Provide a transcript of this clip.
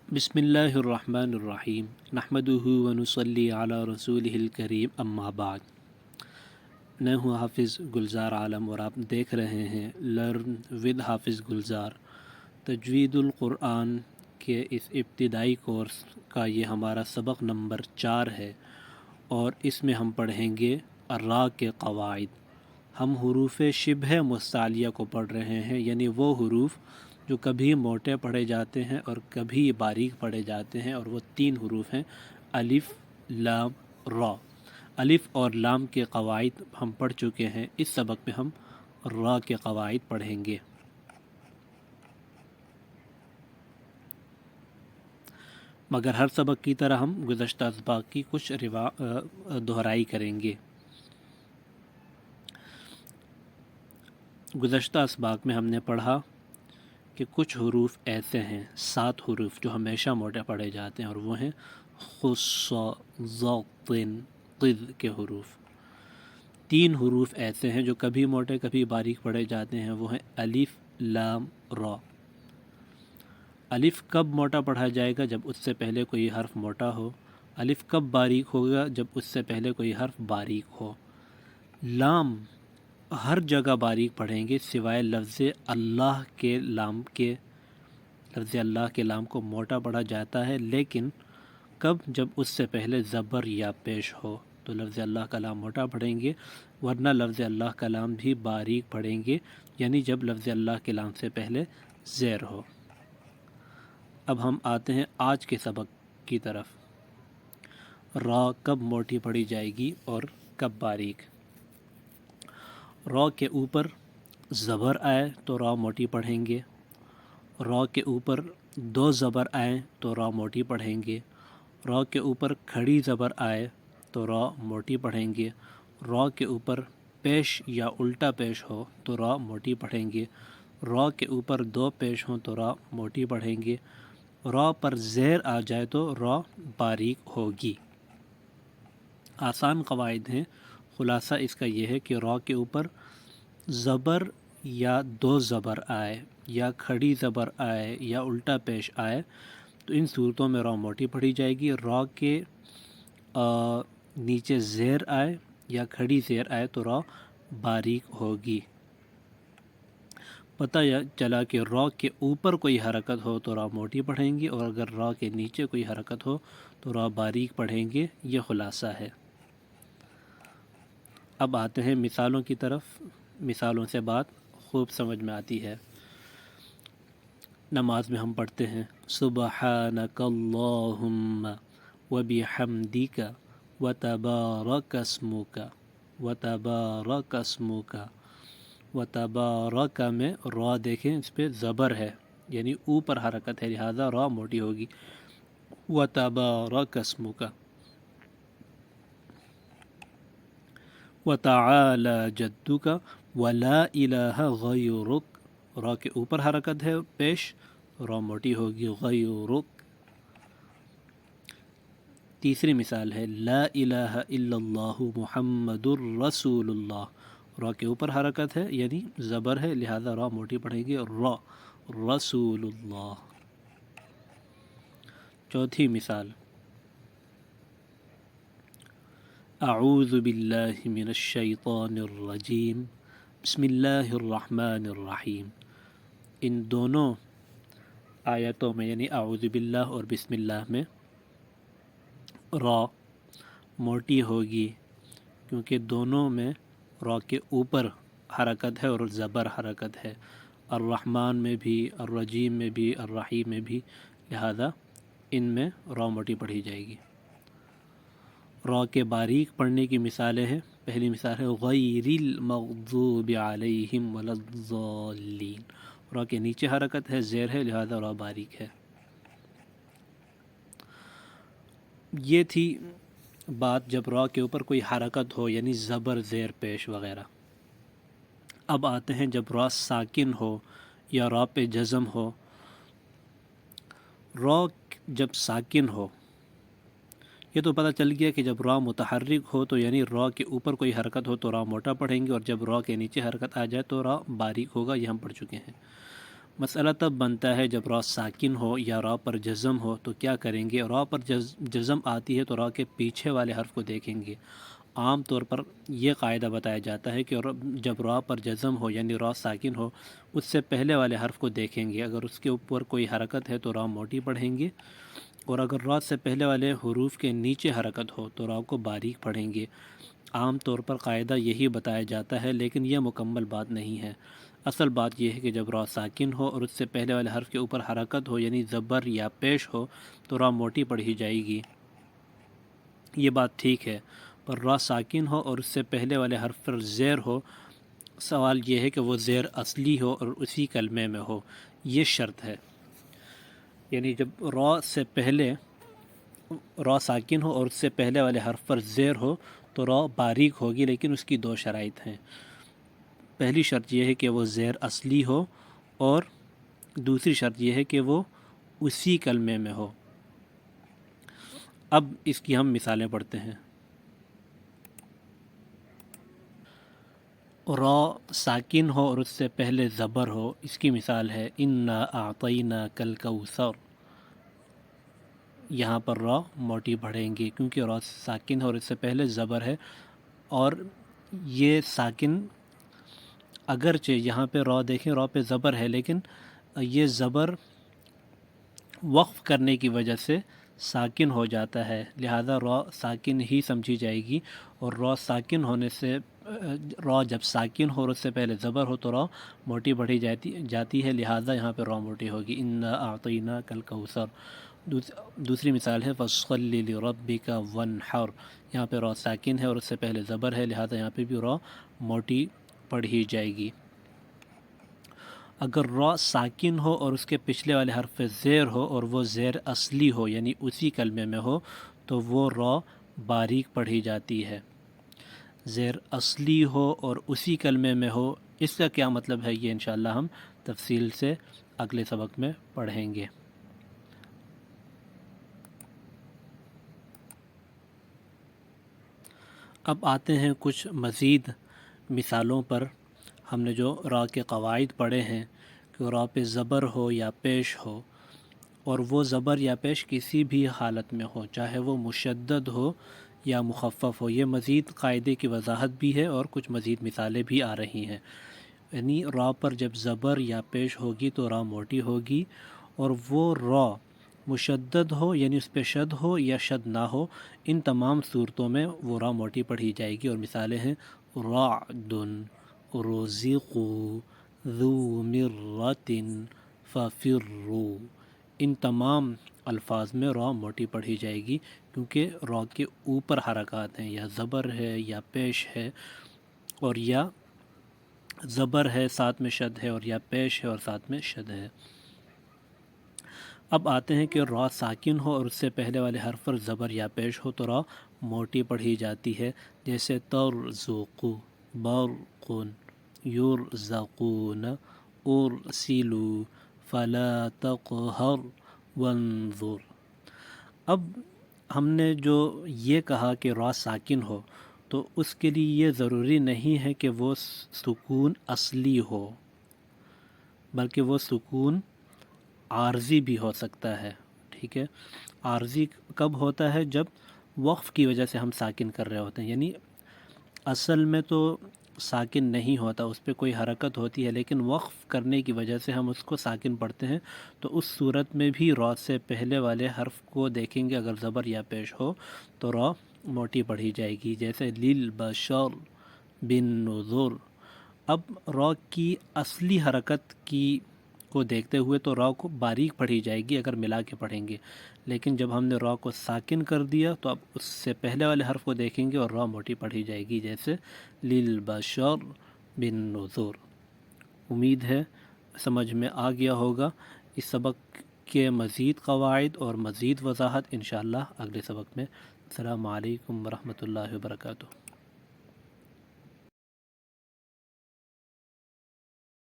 بسم اللہ الرحمن الرحیم نحمدہ ونصلی علی رسولہ الکریم اما بعد۔ میں ہوں حافظ گلزار عالم اور آپ دیکھ رہے ہیں لرن ود حافظ گلزار۔ تجوید القرآن کے اس ابتدائی کورس کا یہ ہمارا سبق نمبر 4 ہے اور اس میں ہم پڑھیں گے الراء کے قواعد۔ ہم حروف شبہ مستعلیہ کو پڑھ رہے ہیں، یعنی وہ حروف جو کبھی موٹے پڑھے جاتے ہیں اور کبھی باریک پڑھے جاتے ہیں، اور وہ 3 حروف ہیں الف، لام، را۔ الف اور لام کے قواعد ہم پڑھ چکے ہیں، اس سبق میں ہم را کے قواعد پڑھیں گے۔ مگر ہر سبق کی طرح ہم گزشتہ اسباق کی کچھ دہرائی کریں گے۔ گزشتہ اسباق میں ہم نے پڑھا کہ کچھ حروف ایسے ہیں، 7 حروف جو ہمیشہ موٹے پڑھے جاتے ہیں، اور وہ ہیں خص، ظ، طن، قذ کے حروف۔ 3 حروف ایسے ہیں جو کبھی موٹے کبھی باریک پڑھے جاتے ہیں، وہ ہیں الف، لام، را۔ الف کب موٹا پڑھا جائے گا؟ جب اس سے پہلے کوئی حرف موٹا ہو۔ الف کب باریک ہوگا؟ جب اس سے پہلے کوئی حرف باریک ہو۔ لام ہر جگہ باریک پڑھیں گے سوائے لفظ اللہ کے لام کے۔ لفظ اللہ کے لام کو موٹا پڑھا جاتا ہے، لیکن کب؟ جب اس سے پہلے زبر یا پیش ہو تو لفظ اللہ کا لام موٹا پڑھیں گے، ورنہ لفظ اللہ کا لام بھی باریک پڑھیں گے، یعنی جب لفظ اللہ کے لام سے پہلے زیر ہو۔ اب ہم آتے ہیں آج کے سبق کی طرف۔ را کب موٹی پڑھی جائے گی اور کب باریک؟ را کے اوپر زبر آئے تو را موٹی پڑھیں گے۔ را کے اوپر 2 زبر آئیں تو را موٹی پڑھیں گے۔ را کے اوپر کھڑی زبر آئے تو را موٹی پڑھیں گے۔ را کے اوپر پیش یا الٹا پیش ہو تو را موٹی پڑھیں گے۔ را کے اوپر 2 پیش ہوں تو را موٹی پڑھیں گے۔ را پر زیر آ جائے تو را باریک ہوگی۔ آسان قواعد ہیں، خلاصہ اس کا یہ ہے کہ را کے اوپر زبر یا 2 زبر آئے یا کھڑی زبر آئے یا الٹا پیش آئے تو ان صورتوں میں را موٹی پڑھی جائے گی۔ را کے نیچے زیر آئے یا کھڑی زیر آئے تو را باریک ہوگی۔ پتہ چلا کہ را کے اوپر کوئی حرکت ہو تو را موٹی پڑھیں گے، اور اگر را کے نیچے کوئی حرکت ہو تو را باریک پڑھیں گے۔ یہ خلاصہ ہے۔ اب آتے ہیں مثالوں کی طرف۔ مثالوں سے بات خوب سمجھ میں آتی ہے۔ نماز میں ہم پڑھتے ہیں سبحانک اللہم وبحمدک وتبارک اسمک، وتبارک اسمک۔ وتبارک میں را دیکھیں اس پہ زبر ہے، یعنی اوپر حرکت ہے، لہذا را موٹی ہوگی۔ وتبارک اسمک۔ وتعالی جدک ولا الہ غیرک۔ را کے اوپر حرکت ہے پیش، را موٹی ہوگی، غیرک۔ تیسری مثال ہے لا الہ الا اللہ محمد الرسول اللہ۔ را کے اوپر حرکت ہے یعنی زبر ہے، لہذا را موٹی پڑھیں گے، را، رسول اللہ۔ چوتھی مثال اعوذ باللہ من الشیطان الرجیم بسم اللہ الرحمن الرحیم۔ ان دونوں آیتوں میں یعنی اعوذ باللہ اور بسم اللہ میں را موٹی ہوگی، کیونکہ دونوں میں را کے اوپر حرکت ہے اور زبر حرکت ہے، الرحمن میں بھی، الرجیم میں بھی، الرحیم میں بھی، لہذا ان میں را موٹی پڑھی جائے گی۔ را کے باریک پڑھنے کی مثالیں ہیں۔ پہلی مثال ہے غیر المغضوب علیہم ولا الضالین۔ را کے نیچے حرکت ہے، زیر ہے، لہذا را باریک ہے۔ یہ تھی بات جب را کے اوپر کوئی حرکت ہو، یعنی زبر، زیر پیش وغیرہ۔ اب آتے ہیں جب را ساکن ہو یا را پہ جزم ہو۔ را جب ساکن ہو، یہ تو پتہ چل گیا کہ جب را متحرک ہو تو یعنی را کے اوپر کوئی حرکت ہو تو را موٹا پڑھیں گے، اور جب را کے نیچے حرکت آ جائے تو را باریک ہوگا، یہ ہم پڑھ چکے ہیں۔ مسئلہ تب بنتا ہے جب را ساکن ہو یا را پر جزم ہو تو کیا کریں گے؟ را پر جزم آتی ہے تو را کے پیچھے والے حرف کو دیکھیں گے۔ عام طور پر یہ قاعدہ بتایا جاتا ہے کہ جب را پر جزم ہو یعنی را ساکن ہو اس سے پہلے والے حرف کو دیکھیں گے، اگر اس کے اوپر کوئی حرکت ہے تو را موٹی پڑھیں گے، اور اگر را سے پہلے والے حروف کے نیچے حرکت ہو تو را کو باریک پڑھیں گے۔ عام طور پر قاعدہ یہی بتایا جاتا ہے، لیکن یہ مکمل بات نہیں ہے۔ اصل بات یہ ہے کہ جب را ساکن ہو اور اس سے پہلے والے حرف کے اوپر حرکت ہو یعنی زبر یا پیش ہو تو را موٹی پڑھی جائے گی، یہ بات ٹھیک ہے۔ پر را ساکن ہو اور اس سے پہلے والے حرف پر زیر ہو، سوال یہ ہے کہ وہ زیر اصلی ہو اور اسی کلمے میں ہو، یہ شرط ہے۔ یعنی جب را سے پہلے را ساکن ہو اور اس سے پہلے والے حرف پر زیر ہو تو را باریک ہوگی، لیکن اس کی دو شرائط ہیں۔ پہلی شرط یہ ہے کہ وہ زیر اصلی ہو، اور دوسری شرط یہ ہے کہ وہ اسی کلمے میں ہو۔ اب اس کی ہم مثالیں پڑھتے ہیں۔ را ساکن ہو اور اس سے پہلے زبر ہو، اس کی مثال ہے انا اعطیناک الکوثر۔ یہاں پر را موٹی پڑھیں گے کیونکہ را ساکن ہے اور اس سے پہلے زبر ہے، اور یہ ساکن اگرچہ یہاں پہ را دیکھیں را پہ زبر ہے، لیکن یہ زبر وقف کرنے کی وجہ سے ساکن ہو جاتا ہے، لہذا را ساکن ہی سمجھی جائے گی، اور را ساکن ہونے سے را جب ساکن ہو اور اس سے پہلے زبر ہو تو را موٹی پڑھی جاتی ہے، لہذا یہاں پہ را موٹی ہوگی انا اعطیناک الکوثر۔ دوسری مثال ہے فَصَلِّ لِرَبِّكَ وَانْحَرْ۔ یہاں پہ را ساکن ہے اور اس سے پہلے زبر ہے، لہذا یہاں پہ بھی را موٹی پڑھی جائے گی۔ اگر را ساکن ہو اور اس کے پچھلے والے حرف پہ زیر ہو اور وہ زیر اصلی ہو یعنی اسی کلمے میں ہو تو وہ را باریک پڑھی جاتی ہے۔ زیر اصلی ہو اور اسی کلمے میں ہو، اس کا کیا مطلب ہے یہ انشاءاللہ ہم تفصیل سے اگلے سبق میں پڑھیں گے۔ اب آتے ہیں کچھ مزید مثالوں پر۔ ہم نے جو را کے قواعد پڑھے ہیں کہ را پہ زبر ہو یا پیش ہو، اور وہ زبر یا پیش کسی بھی حالت میں ہو، چاہے وہ مشدد ہو یا مخفف ہو، یہ مزید قاعدے کی وضاحت بھی ہے اور کچھ مزید مثالیں بھی آ رہی ہیں۔ یعنی را پر جب زبر یا پیش ہوگی تو را موٹی ہوگی، اور وہ را مشدد ہو یعنی اس پہ شد ہو یا شد نہ ہو، ان تمام صورتوں میں وہ را موٹی پڑھی جائے گی، اور مثالیں ہیں رعد، رزق، ذو مرۃ، ففروا۔ ان تمام الفاظ میں را موٹی پڑھی جائے گی کیونکہ را کے اوپر حرکات ہیں، یا زبر ہے یا پیش ہے، اور یا زبر ہے ساتھ میں شد ہے، اور یا پیش ہے اور ساتھ میں شد ہے۔ اب آتے ہیں کہ را ساکن ہو اور اس سے پہلے والے حرف پر زبر یا پیش ہو تو را موٹی پڑھی جاتی ہے، جیسے ترزق، برق، یرزقون، ارسلوا، فلا تقہر، وانظر۔ اب ہم نے جو یہ کہا کہ را ساکن ہو تو اس کے لیے یہ ضروری نہیں ہے کہ وہ سکون اصلی ہو، بلکہ وہ سکون عارضی بھی ہو سکتا ہے، ٹھیک ہے۔ عارضی کب ہوتا ہے؟ جب وقف کی وجہ سے ہم ساکن کر رہے ہوتے ہیں، یعنی اصل میں تو ساکن نہیں ہوتا، اس پہ کوئی حرکت ہوتی ہے، لیکن وقف کرنے کی وجہ سے ہم اس کو ساکن پڑھتے ہیں، تو اس صورت میں بھی را سے پہلے والے حرف کو دیکھیں گے، اگر زبر یا پیش ہو تو را موٹی پڑھی جائے گی، جیسے للبشر بالنظر۔ اب را کی اصلی حرکت کو دیکھتے ہوئے تو را کو باریک پڑھی جائے گی اگر ملا کے پڑھیں گے، لیکن جب ہم نے را کو ساکن کر دیا تو اب اس سے پہلے والے حرف کو دیکھیں گے اور را موٹی پڑھی جائے گی، جیسے للبشر بالنظر۔ امید ہے سمجھ میں آ گیا ہوگا۔ اس سبق کے مزید قواعد اور مزید وضاحت انشاءاللہ اگلے سبق میں۔ السلام علیکم ورحمۃ اللہ وبرکاتہ۔